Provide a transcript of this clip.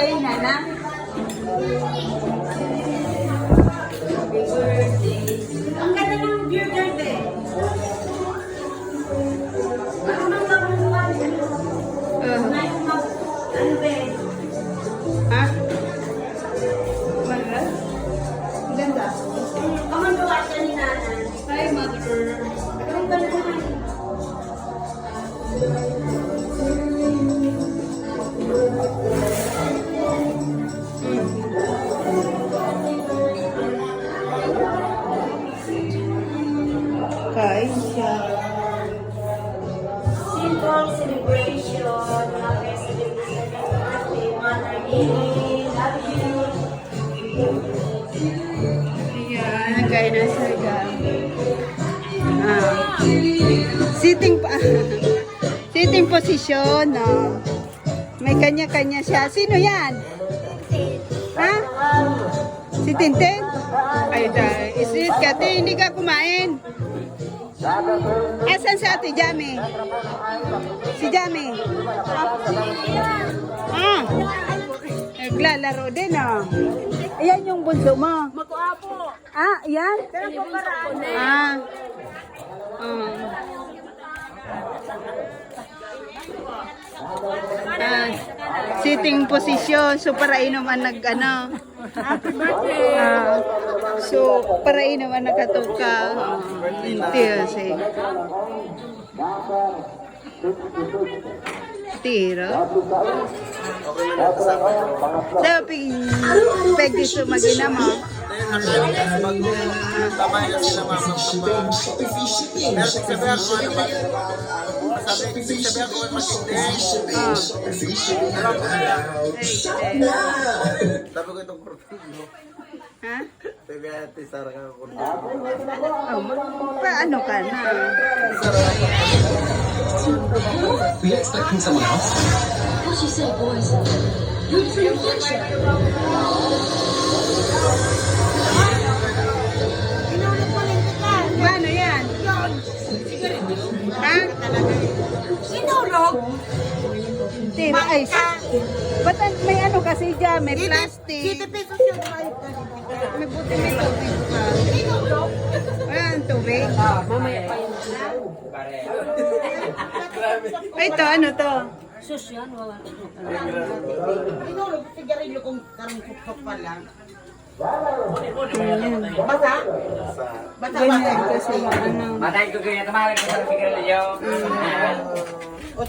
kay Nana. Ang ganda ng burger eh. Ano ba eh? Ha? Wala? Ganda. Ang gawa siya ni Nana. Hi, mother. Ang ganda naman. Kain siya. Simple celebration. Happy celebration. Happy Mother Day. Love you. Ayan, nagkain na siya. Sitting pa. Sitting position. No? May kanya-kanya siya. Sino yan? Ha? Si Tintin? Ay, isit ka. Hindi ka kumain. Asan si Ate Jami? Si Jami? Ah. Naglalaro din, oh. Ayan yung bunso mo. Mag-uapo. Ah, ayan? Pero po paraan. Ah. Sitting position. So, para inuman nag-ano. Happy birthday. So, para inuman nagkatuka. Tiyos eh. Tiro. Sabi, peg dito mag-ina mo. Tamay na sila mama. Sabi ako matindi. Sabi ko itong kurtulo. Ha? Sabi ate Sara ka kurtulo. Paano ka na? We expecting someone else? What you say, boys? Good for your future. Paano yan? Ha? Sinulog. Tira, ay. Ba't may ano kasi dyan? May plastic. 7 pesos yung May buti may tubig pa. Wala ang tubig. mamaya pa yun. Ay, ito, ano to? Sus yan, wala. Sinulog, sigarilyo kung karong kutok pa lang. Bata? Bata, Ganyan kasi yung ano. Matay ko kaya kemarin ko sa pikiran niyo. 8.